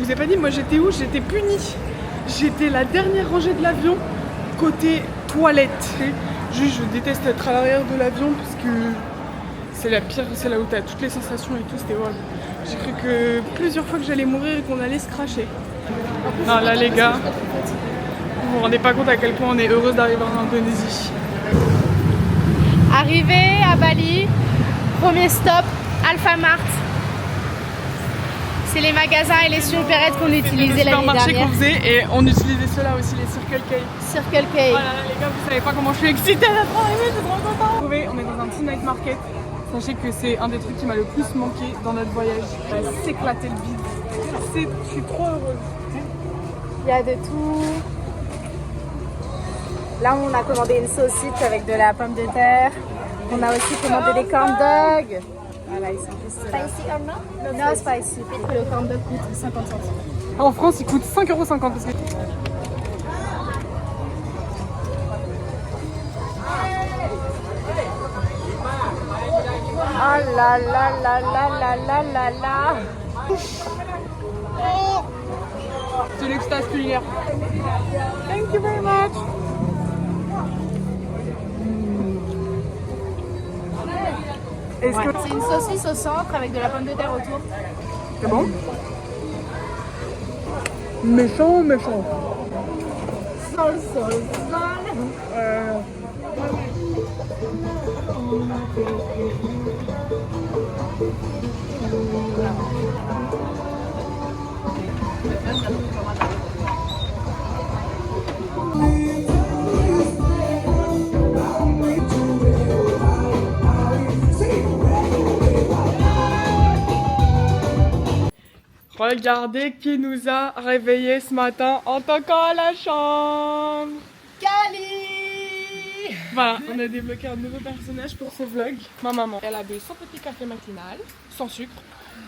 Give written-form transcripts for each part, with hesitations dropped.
vous ai pas dit, moi j'étais où? J'étais punie. J'étais la dernière rangée de l'avion, côté toilette. Juste, je déteste être à l'arrière de l'avion parce que c'est la pire, c'est là où t'as toutes les sensations et tout, c'était horrible. J'ai cru que plusieurs fois que j'allais mourir et qu'on allait se cracher. Non, là les gars, vous vous rendez pas compte à quel point on est heureuse d'arriver en Indonésie. Arrivé à Bali, premier stop, Alfamart. C'est les magasins et les supérettes qu'on utilisait l'année dernière. Qu'on faisait et on utilisait ceux-là aussi, les Circle K. Circle K. Voilà les gars, vous savez pas comment je suis excitée d'être arrivée, je suis trop contente. On est dans un petit night market. Sachez que c'est un des trucs qui m'a le plus manqué dans notre voyage. Ça va s'éclater le bide. Je suis trop heureuse. Il y a de tout. Là, on a commandé une saucisse avec de la pomme de terre. On a aussi commandé des corn dogs. Voilà, ils sont juste là. Spicy or not? No spicy. Le corn dog coûte 50 centimes. En France, il coûte 5,50 € parce que... Oh là là là là là là là là. C'est l'extase culinaire. Thank you very much. C'est une saucisse au centre avec de la pomme de terre autour. C'est bon? Méchant ou méchant? Sol. Regardez qui nous a réveillés ce matin en toquant à la chambre. Cali. Voilà, on a débloqué un nouveau personnage pour ce vlog. Ma maman, elle a bu son petit café matinal, sans sucre,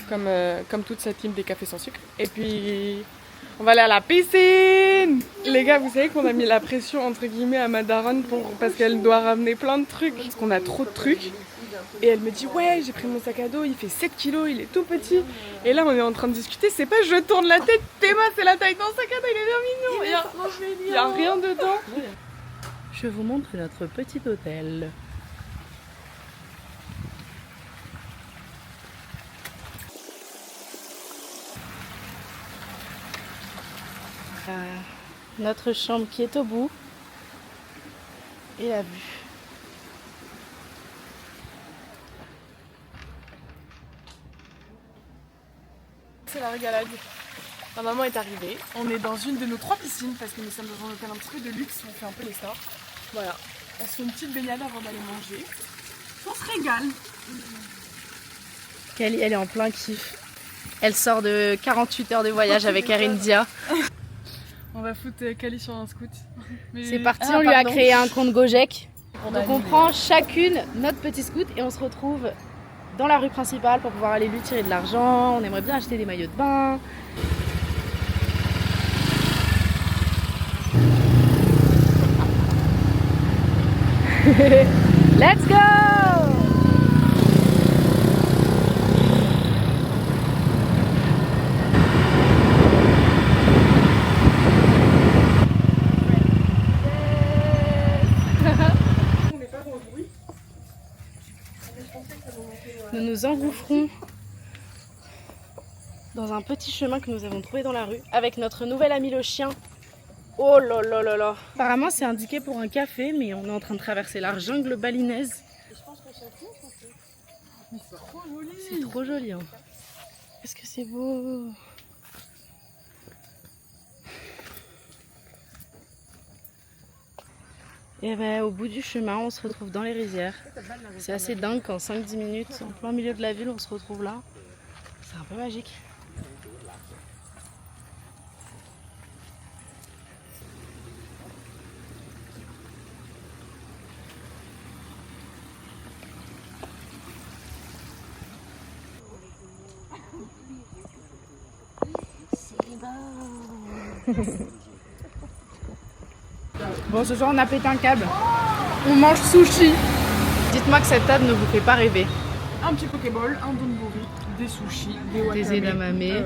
comme toute sa team des cafés sans sucre. Et puis, on va aller à la piscine. Les gars, vous savez qu'on a mis la pression entre guillemets à ma daronne parce qu'elle doit ramener plein de trucs. Parce qu'on a trop de trucs. Et elle me dit ouais, j'ai pris mon sac à dos, il fait 7 kilos, il est tout petit. Et là on est en train de discuter, c'est pas je tourne la tête, Théma c'est la taille d'un sac à dos, il est bien mignon. Il y a rien dedans. Je vous montre notre petit hôtel. Notre chambre qui est au bout et la vue. C'est la régalade. Ma maman est arrivée. On est dans une de nos 3 piscines parce que nous sommes dans un hôtel un petit peu de luxe. On fait un peu les stars. Voilà. On se fait une petite baignade avant d'aller manger. On se régale. Kali, elle est en plein kiff. Elle sort de 48 heures de voyage avec Air India. On va foutre Kali sur un scoot. C'est parti, on lui a créé un compte Gojek. Donc on prend chacune notre petit scoot et on se retrouve dans la rue principale pour pouvoir aller lui tirer de l'argent. On aimerait bien acheter des maillots de bain. Let's go! Nous nous engouffrons dans un petit chemin que nous avons trouvé dans la rue avec notre nouvel ami le chien. Oh là là là là. Apparemment c'est indiqué pour un café, mais on est en train de traverser la jungle balinaise. Je pense qu'on s'en fout, c'est trop joli. C'est trop joli hein. Qu'est-ce que c'est beau. Et ben, au bout du chemin, on se retrouve dans les rizières. C'est assez dingue qu'en 5-10 minutes, en plein milieu de la ville, on se retrouve là. C'est un peu magique. Bon, ce soir on a pété un câble. On mange sushi. Dites-moi que cette table ne vous fait pas rêver. Un petit pokéball, un donburi, des sushis, des wakame. Des edamame.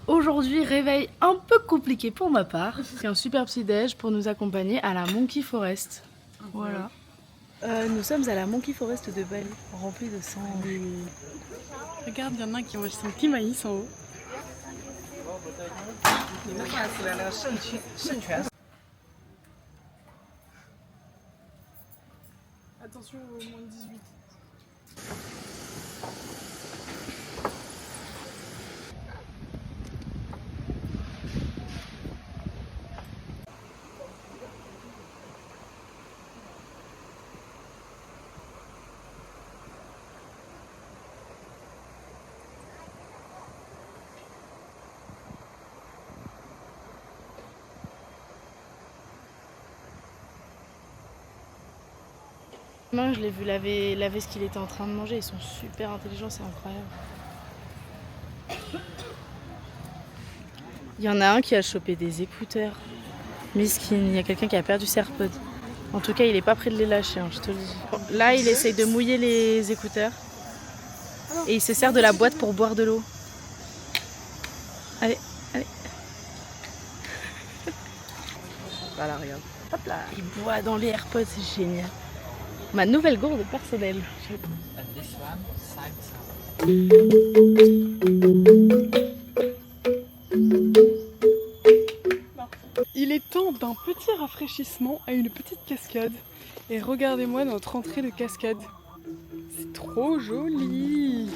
Aujourd'hui, réveil un peu compliqué pour ma part. C'est un super petit déj pour nous accompagner à la Monkey Forest. Voilà. Nous sommes à la Monkey Forest de Bali, remplie de sang. Regarde, il y en a un qui mange son petit maïs en haut. Attention au moins de 18. Je l'ai vu laver ce qu'il était en train de manger. Ils sont super intelligents, c'est incroyable. Il y en a un qui a chopé des écouteurs. Miskin, il y a quelqu'un qui a perdu ses AirPods. En tout cas, il est pas prêt de les lâcher, hein, je te le dis. Là, il essaye de mouiller les écouteurs. Et il se sert de la boîte pour boire de l'eau. Allez, allez. Voilà, regarde. Hop là, il boit dans les AirPods, c'est génial. Ma nouvelle gourde personnelle. Il est temps d'un petit rafraîchissement à une petite cascade. Et regardez-moi notre entrée de cascade. C'est trop joli.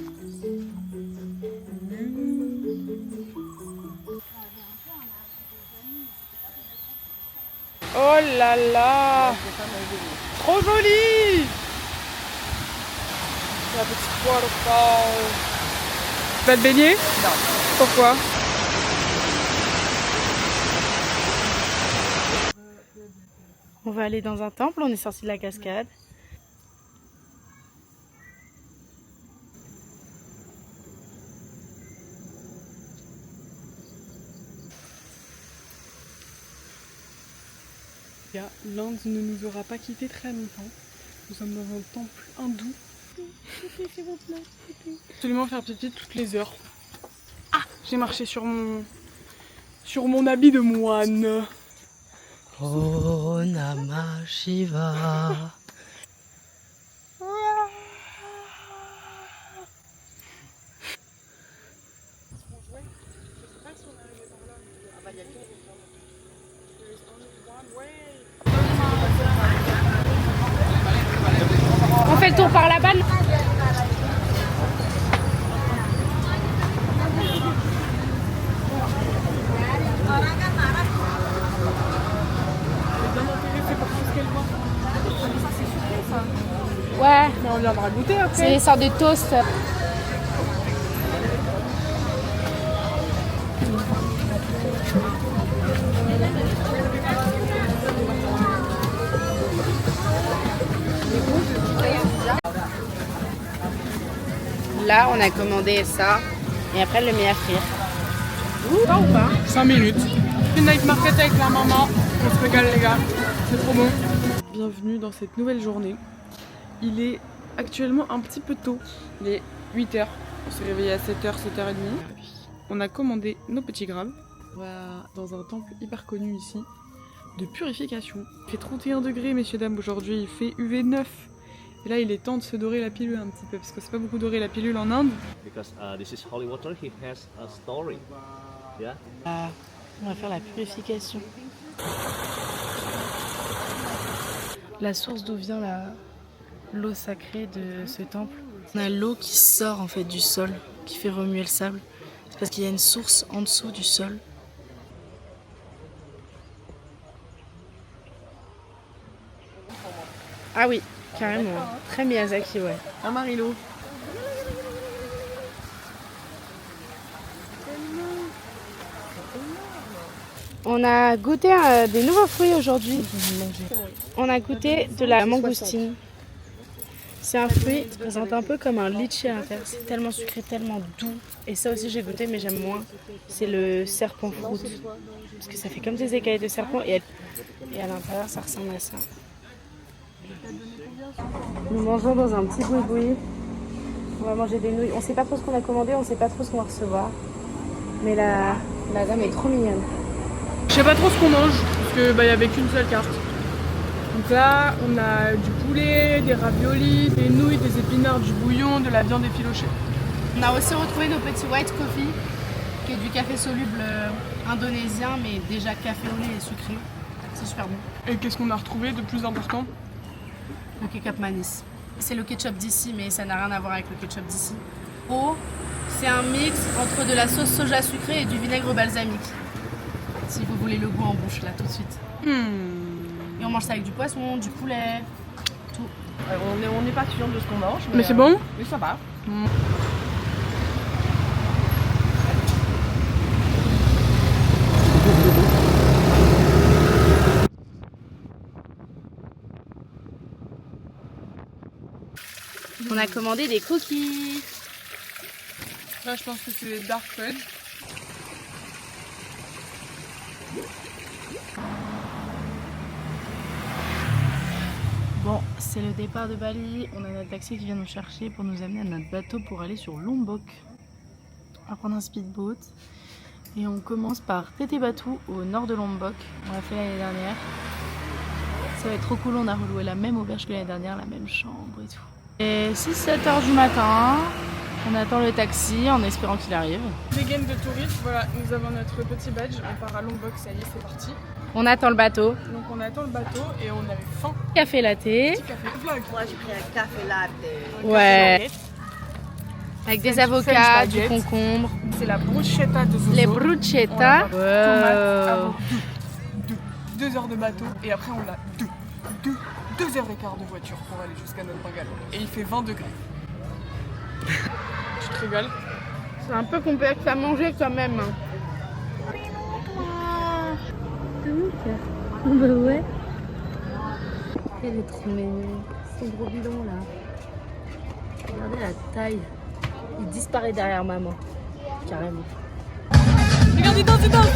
Oh là là, trop joli. La petite waterfall. Tu vas te baigner? Non. Pourquoi? On va aller dans un temple, on est sorti de la cascade. L'Inde ne nous aura pas quittés très longtemps. Nous sommes dans un temple hindou. Absolument faire pipi toutes les heures. Ah, j'ai marché sur mon habit de moine. Oh Namah Shiva. On fait le tour par là-bas. Ouais. Mais on viendra goûter après. C'est des sortes de toast. Là, on a commandé ça et après, elle le met à frire. Pas ou pas 5 minutes. Une night market avec la maman. On se régale les gars. C'est trop bon. Bienvenue dans cette nouvelle journée. Il est actuellement un petit peu tôt. Il est 8h. On s'est réveillé à 7h, 7h30. On a commandé nos petits grabs. On va dans un temple hyper connu ici de purification. Il fait 31 degrés messieurs dames aujourd'hui. Il fait UV 9. Et là, il est temps de se dorer la pilule un petit peu, parce que c'est pas beaucoup doré la pilule en Inde. Because this is holy water, he has a story. Yeah. On va faire la purification. La source d'où vient l'eau sacrée de ce temple. On a l'eau qui sort en fait du sol, qui fait remuer le sable. C'est parce qu'il y a une source en dessous du sol. Ah oui. Carrément, très Miyazaki, ouais. Un Marilo. On a goûté des nouveaux fruits aujourd'hui. On a goûté de la mangoustine. C'est un fruit qui se présente un peu comme un litchi à l'intérieur. C'est tellement sucré, tellement doux. Et ça aussi j'ai goûté mais j'aime moins. C'est le serpent fruit. Parce que ça fait comme des écailles de serpent et à l'intérieur ça ressemble à ça. Nous mangeons dans un petit boui-boui. On va manger des nouilles. On ne sait pas trop ce qu'on a commandé, on ne sait pas trop ce qu'on va recevoir. Mais la dame est trop mignonne. Je sais pas trop ce qu'on mange, parce que y avait qu'une seule carte. Donc là, on a du poulet, des raviolis, des nouilles, des épinards, du bouillon, de la viande effilochée. On a aussi retrouvé nos petits white coffee, qui est du café soluble indonésien, mais déjà café au lait et sucré. C'est super bon. Et qu'est-ce qu'on a retrouvé de plus important? Le ketchup manis. C'est le ketchup d'ici, mais ça n'a rien à voir avec le ketchup d'ici. Oh, c'est un mix entre de la sauce soja sucrée et du vinaigre balsamique. Si vous voulez le goût en bouche, là, tout de suite. Et on mange ça avec du poisson, du poulet, tout. On n'est pas sûr de ce qu'on mange. Mais c'est bon? Mais ça va. On a commandé des cookies. Là, je pense que c'est les dark fudge. Bon, c'est le départ de Bali. On a notre taxi qui vient nous chercher pour nous amener à notre bateau pour aller sur Lombok. On va prendre un speedboat. Et on commence par Tete Batu au nord de Lombok. On l'a fait l'année dernière. Ça va être trop cool, on a reloué la même auberge que l'année dernière, la même chambre et tout. Et 6-7 heures du matin, on attend le taxi en espérant qu'il arrive. Des gaines de touristes, voilà, nous avons notre petit badge. On part à Lombok, ça y est, c'est parti. On attend le bateau. Donc on attend le bateau et on avait faim. Café latte. Petit café vlog. Moi j'ai pris un café latte. Ouais. Avec des French avocats, du baguette. concombre. C'est la bruschetta de Zozo. Les On bruschetta. a tomate, avocado, 2 heures de bateau et après on a 2 heures et quart de voiture pour aller jusqu'à notre bungalow. Et il fait 20 degrés. Tu te régales? C'est un peu complexe à manger quand même. Bah ouais. Elle est trop mignonne. Son gros bidon là. Regardez la taille. Il disparaît derrière maman. Carrément. Regarde, il danse, il danse!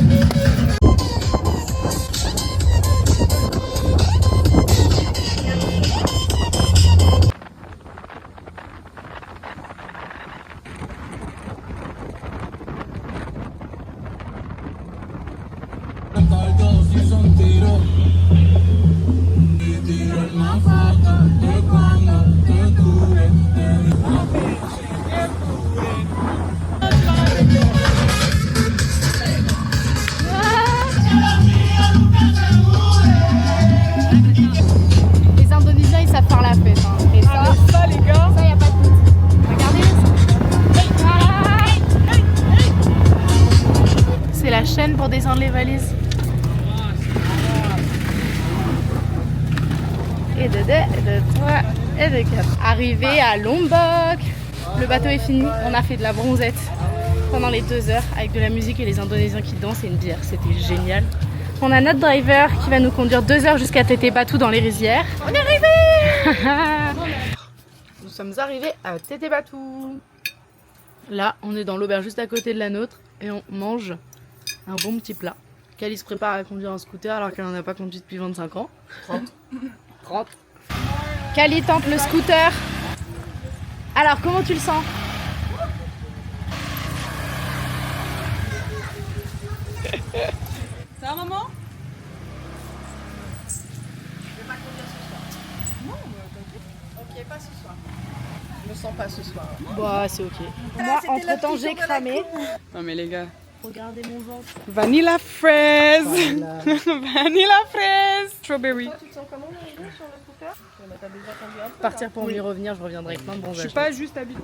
Les Indonésiens ils savent faire la fête. Hein. Et ça, Ça, les gars! ça y a pas de doute. Regardez ça. C'est la chaîne pour descendre les valises. Et de 2, et de 3, et de 4. Arrivé à Lombok. Le bateau est fini. On a fait de la bronzette pendant les 2 heures avec de la musique et les Indonésiens qui dansent et une bière. C'était génial. On a notre driver qui va nous conduire 2 heures jusqu'à Tete Batu dans les rizières. On est arrivé. Nous sommes arrivés à Tete Batu. Là, on est dans l'auberge juste à côté de la nôtre et on mange un bon petit plat. Cali se prépare à conduire un scooter alors qu'elle n'en a pas conduit depuis 25 ans. 30. Cali tente le scooter. Alors, comment tu le sens? Ça va, maman? Ok, pas ce soir. Je me sens pas ce soir. Bah, c'est ok. Moi, entre temps, j'ai cramé. Non, mais les gars. Regardez mon ventre. Vanilla fraise! Vanilla fraise! Strawberry. Tu te sens comment sur le scooter? T'as déjà conduit un peu? Partir pour y revenir, je reviendrai avec plein de bons Je suis achats. pas juste habituée.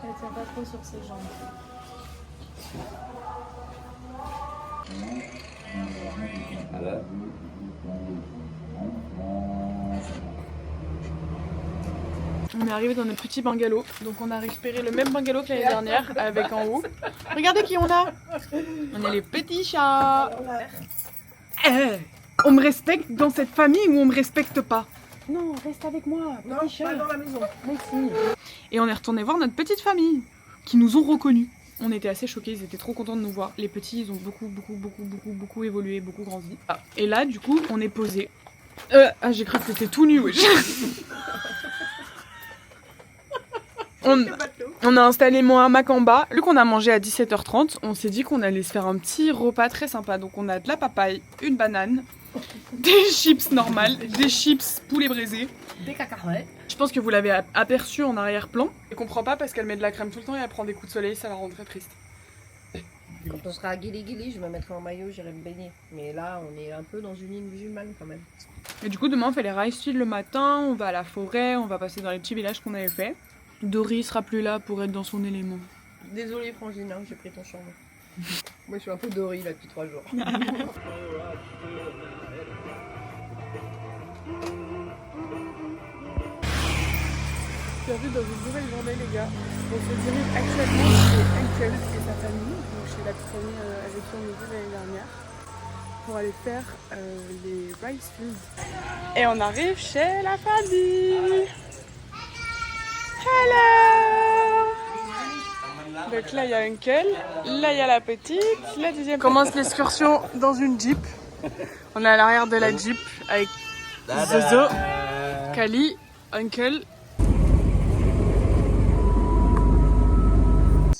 Elle tient pas trop sur ses jambes. On est arrivé dans notre petit bungalow, donc on a récupéré le même bungalow que l'année dernière avec en haut. Regardez qui on a! On est les petits chats! On me respecte dans cette famille ou on me respecte pas? Non, reste avec moi, Non, petit chat! pas dans la maison. Merci. Et on est retourné voir notre petite famille qui nous ont reconnus. On était assez choqués, ils étaient trop contents de nous voir. Les petits, ils ont beaucoup évolué, beaucoup grandi. Ah, et là, du coup, on est posé. J'ai cru que c'était tout nu, wesh. On a installé mon hamac en bas. Vu qu'on a mangé à 17h30, on s'est dit qu'on allait se faire un petit repas très sympa. Donc on a de la papaye, une banane, des chips normales, des chips poulet braisé, Des cacahuètes. Je pense que vous l'avez aperçu en arrière-plan. Je comprends pas parce qu'elle met de la crème tout le temps et elle prend des coups de soleil, ça la rend très triste. Quand on sera à Gili Gili, je me mettrai en maillot, j'irai me baigner. Mais là, on est un peu dans une île musulmane quand même. Et du coup, demain, on fait les rice fields le matin, on va à la forêt, on va passer dans les petits villages qu'on avait fait. Dory sera plus là pour être dans son élément. Désolée Frangine, hein, j'ai pris ton surnom. Moi, je suis un peu Dory là depuis 3 jours. Bienvenue dans une nouvelle journée, les gars. On se dirige actuellement chez Uncle et sa famille, donc chez la petite famille avec qui on était l'année dernière, pour aller faire les rice fields. Et on arrive chez la famille. Hello! Donc là, il y a Uncle, là, il y a la petite, la deuxième. On commence l'excursion dans une Jeep. On est à l'arrière de la Jeep avec Zozo, Kali, Uncle.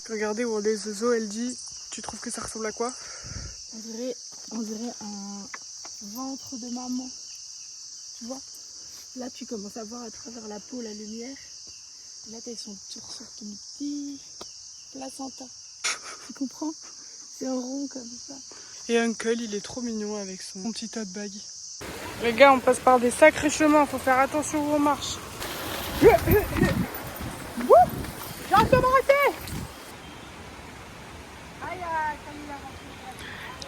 Regardez où on est, Zozo, elle dit, tu trouves que ça ressemble à quoi? On dirait un ventre de maman. Tu vois? Là, tu commences à voir à travers la peau la lumière. Là, t'as son tour sur ton petit placenta. Tu comprends? C'est un rond comme ça. Et Uncle, il est trop mignon avec son petit tote bag. Les gars, on passe par des sacrés chemins, faut faire attention où on marche. J'ai un peu arrêté.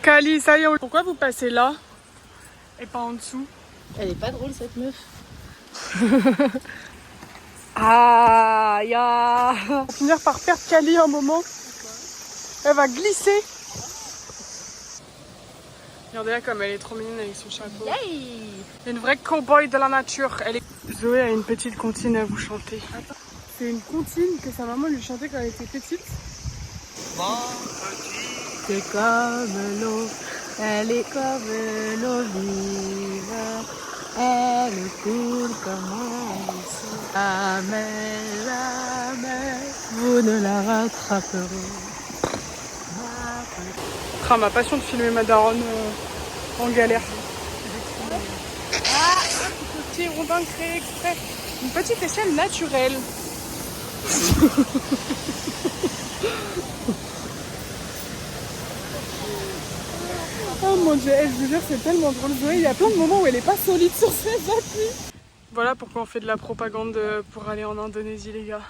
Kali, ça y est, pourquoi vous passez là et pas en dessous? Elle est pas drôle cette meuf. Ah, ya. On va finir par perdre Kali un moment. Elle va glisser. Regardez-la comme elle est trop mignonne avec son chapeau. Une vraie cow-boy de la nature. Zoé a une petite comptine à vous chanter. C'est une comptine que sa maman lui chantait quand elle était petite. C'est comme l'eau, elle est comme l'olive, elle coule comme un ruisseau. Jamais, jamais, vous ne la rattraperez. Ah, ma passion de filmer ma daronne en galère. Ah, petit rondin créé exprès. Une petite échelle naturelle. Oh mon dieu, je vous jure, c'est tellement drôle. Zoé, il y a plein de moments où elle est pas solide sur ses appuis. Voilà pourquoi on fait de la propagande pour aller en Indonésie, les gars.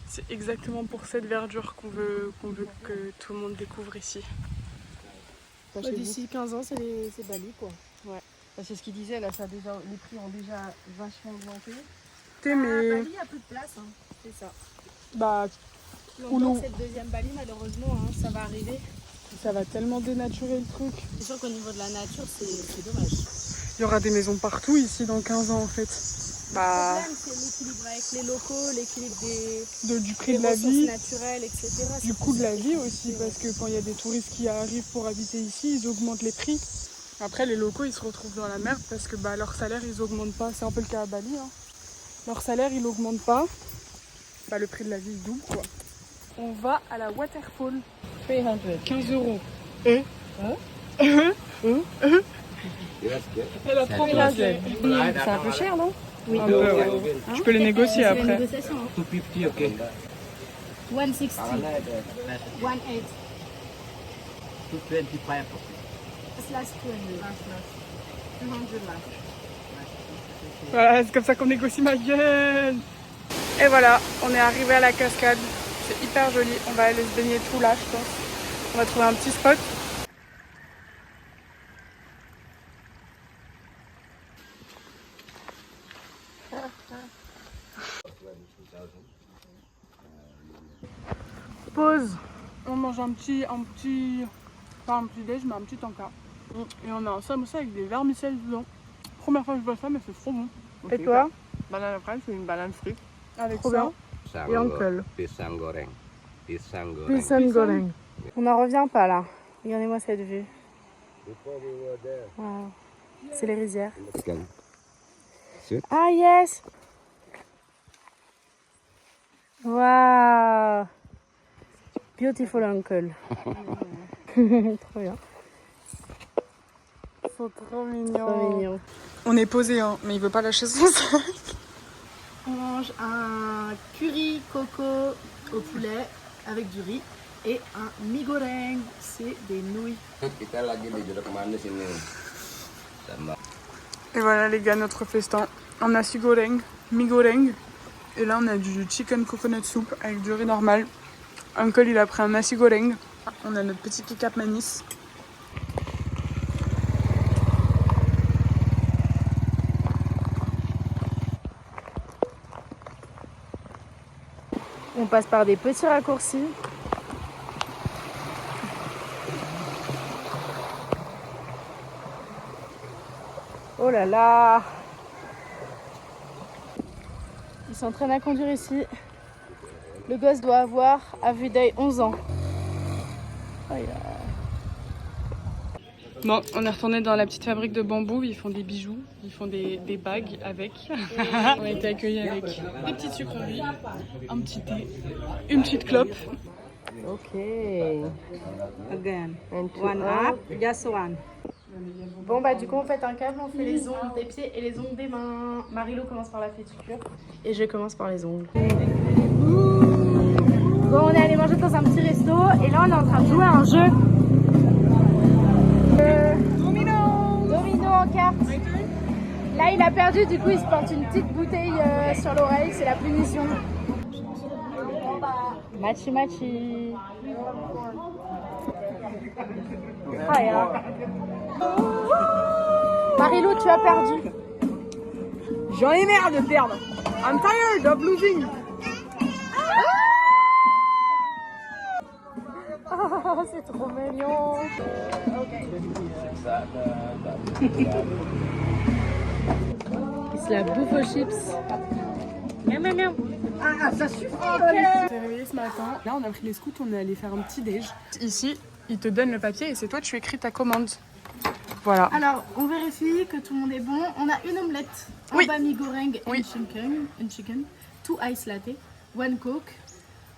C'est exactement pour cette verdure qu'on veut que tout le monde découvre ici. D'ici 15 ans, c'est Bali quoi. Ouais. C'est ce qu'il disait, là, les prix ont déjà vachement augmenté. Mais... Bali, il n'y a plus de place, hein. C'est ça. Bah, Donc cette deuxième Bali, malheureusement, hein, ça va arriver. ça va tellement dénaturer le truc. C'est sûr qu'au niveau de la nature, c'est dommage. Il y aura des maisons partout ici dans 15 ans en fait. Bah, Le problème, c'est l'équilibre avec les locaux, l'équilibre du prix des de la ressources vie, naturelles, etc. du coût de la vie aussi, parce que quand il y a des touristes qui arrivent pour habiter ici, ils augmentent les prix. Après, les locaux, ils se retrouvent dans la merde parce que bah, leur salaire, ils augmentent pas. C'est un peu le cas à Bali. Hein. Leur salaire, il augmente pas. Bah, le prix de la vie, il double quoi. On va à la waterfall. 300. 15 €. Yes, Elle a trop placé. C'est un peu cher, non? Oui. Un peu, ouais. Tu peux les négocier C'est les après. négociations. Hein. 250, okay. 160, 18. 225. Last 200. 200 last. Voilà, c'est comme ça qu'on négocie ma gueule. Et voilà, on est arrivé à la cascade. C'est hyper joli. On va aller se baigner tout là, je pense. On va trouver un petit spot. Pause. On mange pas un petit déj, mais un petit tanka. Et on a un samosa avec des vermicelles dedans. Première fois que je vois ça, mais c'est trop bon. Et toi? Banane fraîche, c'est une banane frite. Avec Trop ça. bien. Et Uncle. Pisang goreng. Pisang goreng. Pisang goreng. On n'en revient pas là. Regardez-moi cette vue. Wow. C'est les rizières. Ah yes. Waouh! Beautiful uncle. Trop bien. Ils sont trop mignons. Trop mignon. On est posé, hein, mais il veut pas lâcher son sac. On mange un curry coco au poulet avec du riz et un mie goreng, c'est des nouilles. Et voilà les gars, notre festin. On a nasi goreng, mi goreng. Et là on a du chicken coconut soup avec du riz normal. Uncle il a pris un nasi goreng. On a notre petit kikap manis. On passe par des petits raccourcis. Oh là là! Ils s'entraînent à conduire ici. Le gosse doit avoir, à vue d'œil, 11 ans. Oh, il a... Bon, on est retourné dans la petite fabrique de bambou. Ils font des bijoux, ils font des bagues avec. On a été accueillis avec des petites sucreries, un petit thé, une petite clope. Ok. Again. And two One up, just one. Bon bah du coup on fait un câble, on fait les ongles des pieds et les ongles des mains. Marilo commence par la féticure et je commence par les ongles. Bon on est allé manger dans un petit resto et là on est en train de jouer à un jeu. Domino en carte. Là il a perdu, du coup il se porte une petite bouteille sur l'oreille, c'est la punition. Machi machi. Ah, yeah. Marilou, tu as perdu. J'en ai marre de perdre. I'm tired of losing. Oh, c'est trop mignon. Il se la bouffe aux chips. Miam, miam, miam. On s'est réveillé ce matin. Là, on a pris les scouts, on est allé faire un petit déj. Ici, ils te donnent le papier et c'est toi, tu écris ta commande. Voilà. Alors, on vérifie que tout le monde est bon. On a une omelette, Oui. un bami goreng Oui. and chicken, 2 ice latte, 1 coke,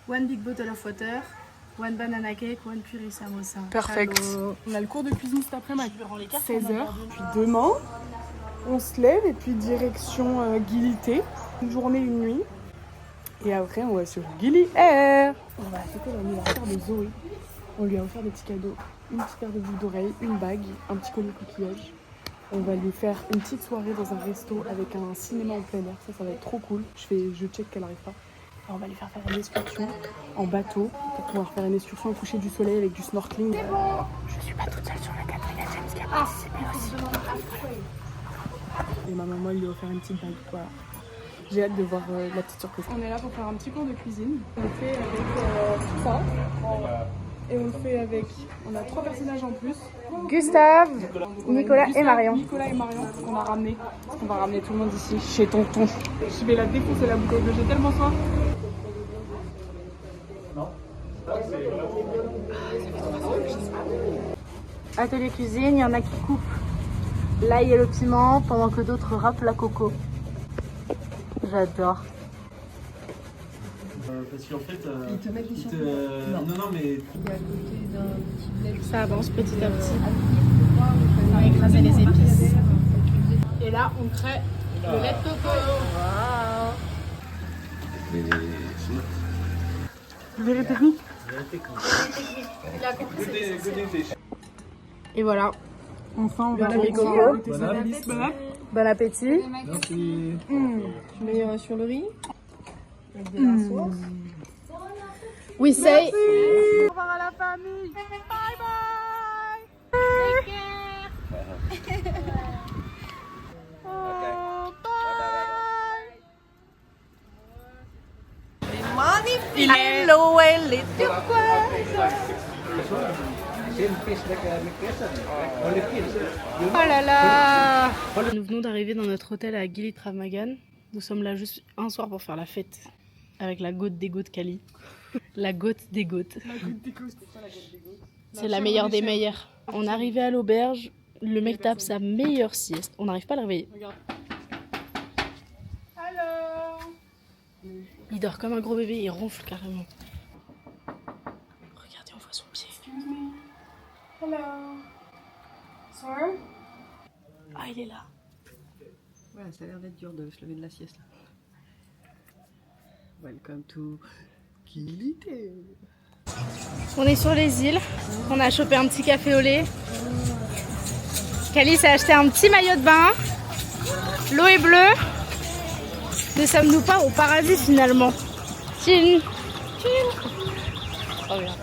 1 big bottle of water, 1 banana cake, 1 purée samosa. Perfect. Hello. On a le cours de cuisine cet après-midi. Je rends les cartes, 16h. on a perdu. Puis demain, on se lève et puis direction Gilité. Une journée, une nuit. Et après, on va sur Gilly Air. On va fêter l'anniversaire de Zoé. On lui a offert des petits cadeaux. Une petite paire de boucles d'oreilles, une bague, un petit collier coquillage. On va lui faire une petite soirée dans un resto avec un cinéma en plein air. Ça va être trop cool. Je check qu'elle arrive pas. Alors, on va lui faire une excursion en bateau pour pouvoir faire une excursion au coucher du soleil avec du snorkeling. Je suis pas toute seule sur la 4e, James qui a participé aussi. Et ma maman lui a offert une petite bague. Voilà. J'ai hâte de voir la petite surprise. On est là pour faire un petit cours de cuisine. On le fait avec tout ça. Et on le fait avec... On a 3 personnages en plus. Gustave, Nicolas et Marion. Nicolas et Marion qu'on a ramené. On va ramener tout le monde ici, chez tonton. Je vais la défoncer la bouteille, j'ai tellement soif. Atelier cuisine, il y en a qui coupent l'ail et le piment pendant que d'autres râpent la coco. J'adore. Parce qu'en fait, Ils te mettent des ils te- surprises. non, mais Il est à côté d'un petit bled. Ça avance petit à petit. On va écraser les épices. Et là, on crée le lait de coco. Vérité technique. Et voilà. Enfin, on va Le lait de coco. goûter ça. Bon appétit. merci. Tu mets sur le riz avec de la sauce. We say. Au revoir à la famille. Bye bye. Il est l'eau, elle est Oh là là. Nous venons d'arriver dans notre hôtel à Gili Travagan. Nous sommes là juste un soir pour faire la fête avec la goutte des gouttes Cali. La goutte des gouttes. C'est la meilleure des meilleures. On est arrivé à l'auberge, le mec tape sa meilleure sieste. On n'arrive pas à le réveiller. Hello. Il dort comme un gros bébé, il ronfle carrément. Regardez, on voit son pied. Hello. Sorry. Ah, il est là. Ouais, ça a l'air d'être dur de se lever de la sieste. Welcome to Kilité. On est sur les îles. On a chopé un petit café au lait. Cali s'est acheté un petit maillot de bain. L'eau est bleue. Ne sommes-nous pas au paradis finalement? Chin. Oh, regarde.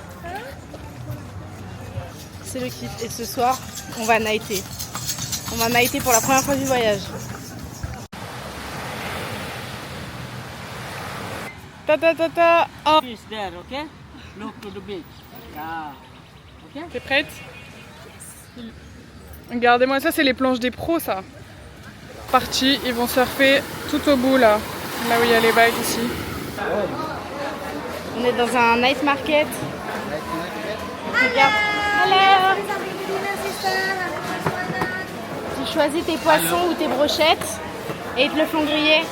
C'est le kiff. Et ce soir, on va nighter. On va nighter pour la première fois du voyage. Ta ta ta ta. Oh. Fish there, okay? Look to the beach. Yeah. Okay? T'es prête? Regardez-moi, ça c'est les planches des pros, ça. Parti, ils vont surfer tout au bout là, là où il y a les vagues ici. On est dans un night market. Regarde. Hello. Tu choisis tes poissons ou tes brochettes et ils te le font griller.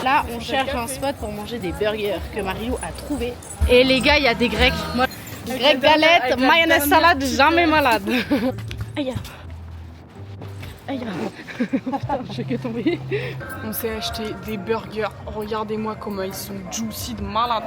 Là, on cherche un spot pour manger des burgers que Mario a trouvé. Et les gars, il y a des grecs. Moi, grec galette, mayonnaise salade, jamais malade. Aïe. Aïe. Je fais que tomber. On s'est acheté des burgers. Regardez-moi comment ils sont juicy de malade.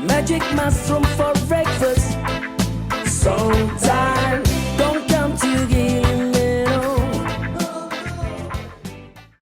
Magic mushroom for